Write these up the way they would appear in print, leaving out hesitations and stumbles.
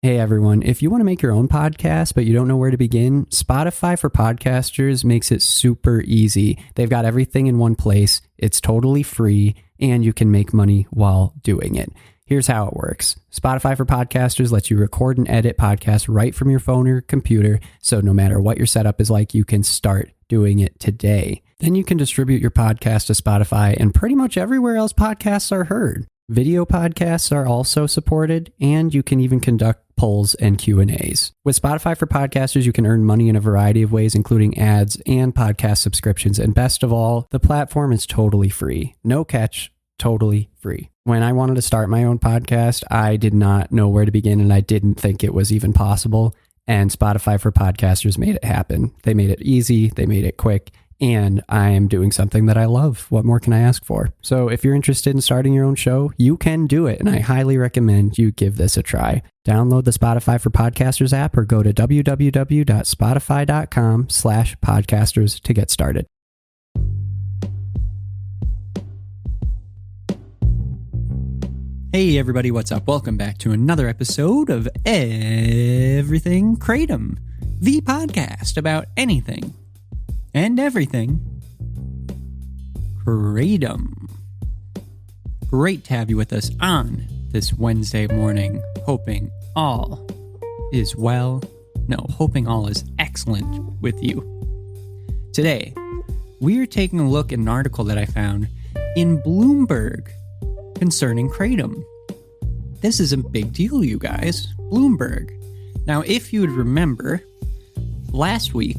Hey everyone, if you want to make your own podcast but you don't know where to begin, Spotify for Podcasters makes it super easy. They've got everything in one place, it's totally free, and you can make money while doing it. Here's how it works. Spotify for Podcasters lets you record and edit podcasts right from your phone or computer, so no matter what your setup is like, you can start doing it today. Then you can distribute your podcast to Spotify and pretty much everywhere else podcasts are heard. Video podcasts are also supported, and you can even conduct polls and Q&As. With Spotify for Podcasters, you can earn money in a variety of ways, including ads and podcast subscriptions. And best of all, the platform is totally free. No catch, totally free. When I wanted to start my own podcast, I did not know where to begin, and I didn't think it was even possible. And Spotify for Podcasters made it happen. They made it easy, they made it quick, and I am doing something that I love. What more can I ask for? So if you're interested in starting your own show, you can do it, and I highly recommend you give this a try. Download the Spotify for Podcasters app or go to www.spotify.com/podcasters to get started. Hey everybody, what's up? Welcome back to another episode of Everything Kratom, the podcast about anything and everything Kratom. Great to have you with us on this Wednesday morning. Hoping all is well. No, hoping all is excellent with you. Today, we are taking a look at an article that I found in Bloomberg concerning Kratom. This is a big deal, you guys. Bloomberg. Now, if you would remember, last week,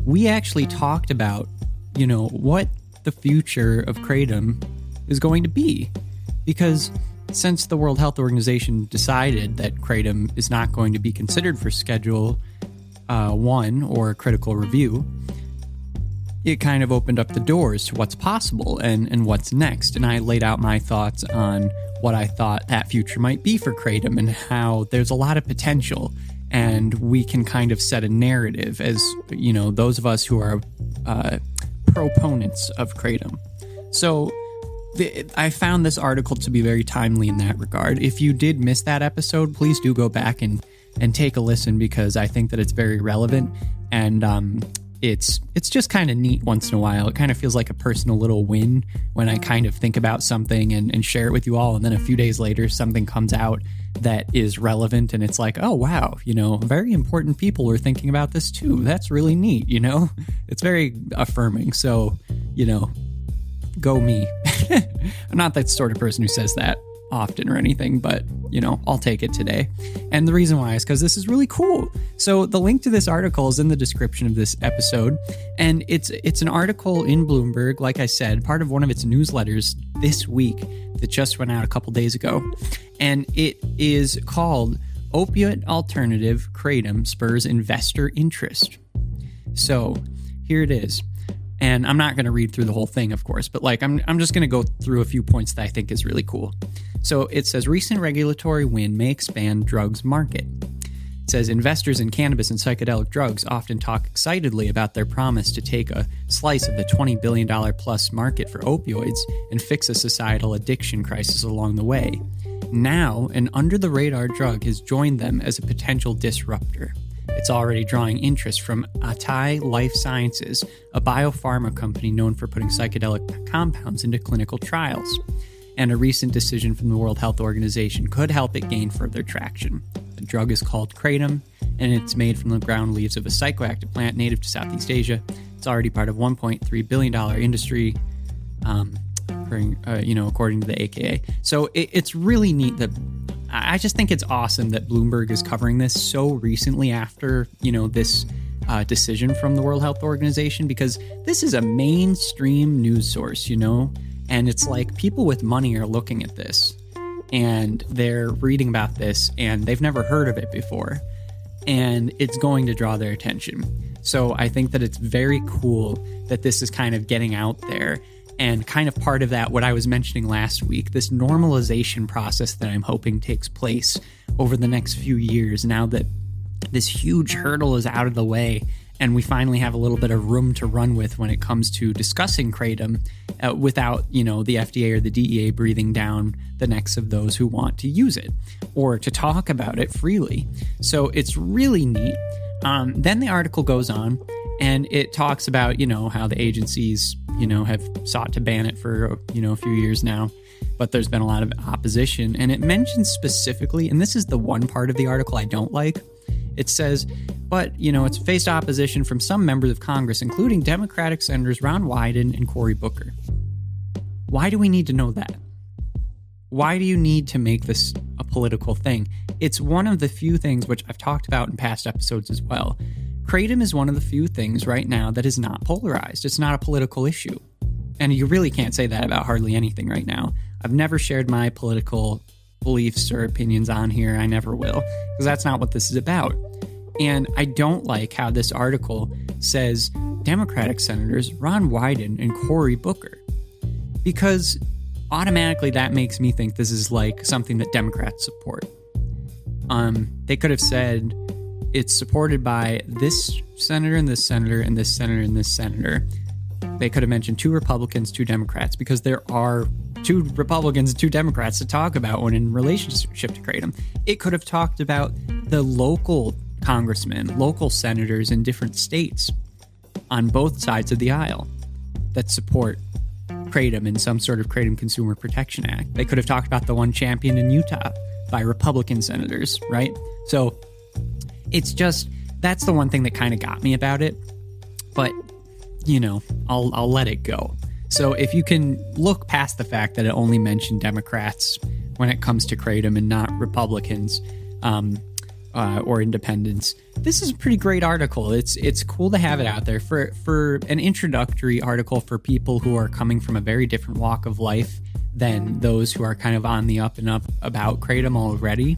we actually talked about, what the future of Kratom is going to be. Because since the World Health Organization decided that Kratom is not going to be considered for Schedule 1 or critical review, it kind of opened up the doors to what's possible and what's next. And I laid out my thoughts on what I thought that future might be for Kratom and how there's a lot of potential. And we can kind of set a narrative as, those of us who are proponents of Kratom. So I found this article to be very timely in that regard. If you did miss that episode, please do go back and take a listen, because I think that it's very relevant, and it's just kind of neat once in a while. It kind of feels like a personal little win when I kind of think about something and share it with you all, and then a few days later something comes out that is relevant, and it's like, oh wow, very important people are thinking about this too. That's really neat, It's very affirming. So, go me. I'm not that sort of person who says that often or anything, but I'll take it today. And the reason why is because this is really cool. So the link to this article is in the description of this episode, and it's an article in Bloomberg, like I said, part of one of its newsletters this week that just went out a couple days ago, and it is called Opiate Alternative Kratom Spurs Investor Interest. So here it is. And I'm not going to read through the whole thing, of course, but I'm just going to go through a few points that I think is really cool. So it says, recent regulatory win may expand drugs market. It says, investors in cannabis and psychedelic drugs often talk excitedly about their promise to take a slice of the $20 billion plus market for opioids and fix a societal addiction crisis along the way. Now, an under-the-radar drug has joined them as a potential disruptor. It's already drawing interest from Atai Life Sciences, a biopharma company known for putting psychedelic compounds into clinical trials. And a recent decision from the World Health Organization could help it gain further traction. The drug is called Kratom, and it's made from the ground leaves of a psychoactive plant native to Southeast Asia. It's already part of $1.3 billion industry, according to the AKA. So it's really neat that I just think it's awesome that Bloomberg is covering this so recently after, this decision from the World Health Organization, because this is a mainstream news source, and it's like people with money are looking at this and they're reading about this and they've never heard of it before, and it's going to draw their attention. So I think that it's very cool that this is kind of getting out there. And kind of part of that, what I was mentioning last week, this normalization process that I'm hoping takes place over the next few years, now that this huge hurdle is out of the way And we finally have a little bit of room to run with when it comes to discussing Kratom without, the FDA or the DEA breathing down the necks of those who want to use it or to talk about it freely. So it's really neat. Then the article goes on and it talks about, how the agencies, have sought to ban it for, a few years now, but there's been a lot of opposition. And it mentions specifically, and this is the one part of the article I don't like, it says, but, it's faced opposition from some members of Congress, including Democratic Senators Ron Wyden and Cory Booker. Why do we need to know that? Why do you need to make this a political thing? It's one of the few things which I've talked about in past episodes as well. Kratom is one of the few things right now that is not polarized. It's not a political issue. And you really can't say that about hardly anything right now. I've never shared my political beliefs or opinions on here. I never will, because that's not what this is about. And I don't like how this article says Democratic Senators Ron Wyden and Cory Booker, because automatically that makes me think this is like something that Democrats support. They could have said it's supported by this senator and this senator and this senator and this senator. They could have mentioned 2 Republicans, 2 Democrats, because there are 2 Republicans and 2 Democrats to talk about when in relationship to Kratom. It could have talked about the local congressmen, local senators in different states on both sides of the aisle that support Kratom in some sort of Kratom Consumer Protection Act. They could have talked about the one championed in Utah by Republican senators, right? So it's just, that's the one thing that kind of got me about it. But, I'll let it go. So if you can look past the fact that it only mentioned Democrats when it comes to Kratom and not Republicans or independents, this is a pretty great article. It's cool to have it out there for an introductory article for people who are coming from a very different walk of life than those who are kind of on the up and up about Kratom already.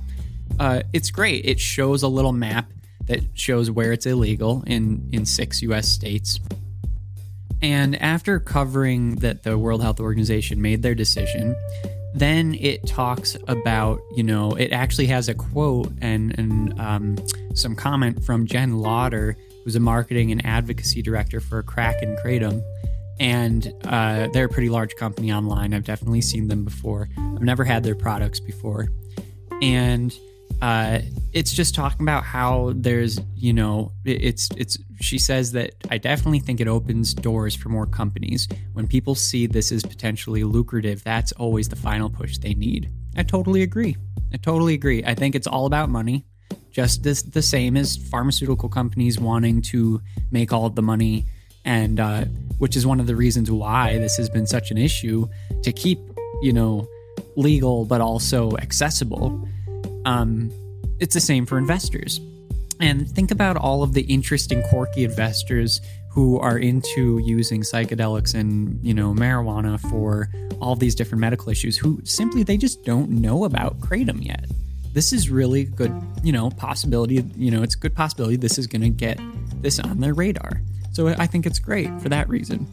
It's great. It shows a little map that shows where it's illegal in 6 U.S. states. And after covering that the World Health Organization made their decision, then it talks about, it actually has a quote and some comment from Jen Lauder, who's a marketing and advocacy director for Crack and Kratom. And they're a pretty large company online. I've definitely seen them before. I've never had their products before. And it's just talking about how there's, she says that I definitely think it opens doors for more companies. When people see this is potentially lucrative, that's always the final push they need. I totally agree. I think it's all about money, just the same as pharmaceutical companies wanting to make all of the money, and which is one of the reasons why this has been such an issue to keep, legal but also accessible. It's the same for investors. And think about all of the interesting, quirky investors who are into using psychedelics and, marijuana for all these different medical issues who simply, they just don't know about Kratom yet. This is really good, possibility, it's a good possibility this is going to get this on their radar. So I think it's great for that reason.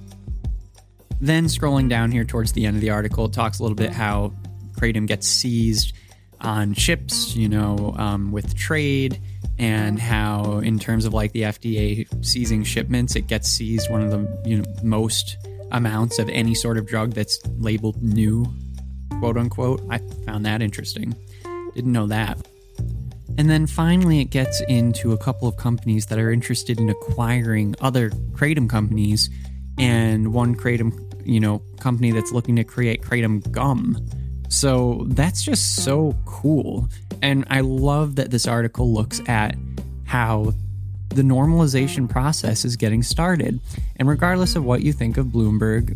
Then scrolling down here towards the end of the article, it talks a little bit how Kratom gets seized on ships, with trade, and how in terms of like the FDA seizing shipments, it gets seized one of the most amounts of any sort of drug that's labeled new, quote unquote. I found that interesting. Didn't know that. And then finally it gets into a couple of companies that are interested in acquiring other Kratom companies, and one Kratom, company that's looking to create Kratom gum. So that's just so cool. And I love that this article looks at how the normalization process is getting started. And regardless of what you think of Bloomberg,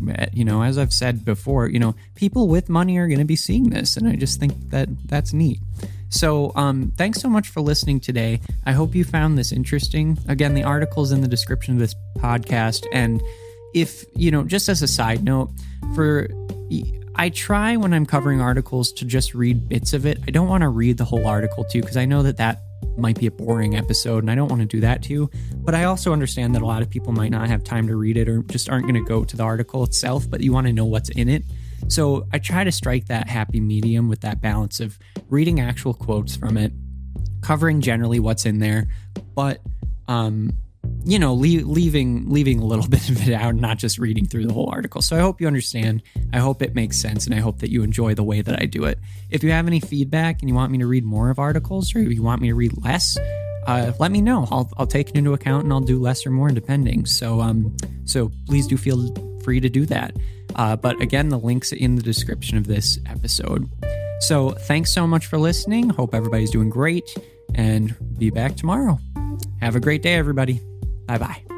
as I've said before, people with money are going to be seeing this. And I just think that that's neat. So thanks so much for listening today. I hope you found this interesting. Again, the article's in the description of this podcast. And if, just as a side note, I try when I'm covering articles to just read bits of it. I don't want to read the whole article too, because I know that might be a boring episode and I don't want to do that to you. But I also understand that a lot of people might not have time to read it or just aren't going to go to the article itself, but you want to know what's in it. So I try to strike that happy medium with that balance of reading actual quotes from it, covering generally what's in there, but leaving a little bit of it out, not just reading through the whole article. So I hope you understand. I hope it makes sense, and I hope that you enjoy the way that I do it. If you have any feedback and you want me to read more of articles, or you want me to read less, let me know. I'll take it into account, and I'll do less or more depending. So please do feel free to do that. But again, the link's in the description of this episode. So thanks so much for listening. Hope everybody's doing great, and be back tomorrow. Have a great day, everybody. Bye-bye.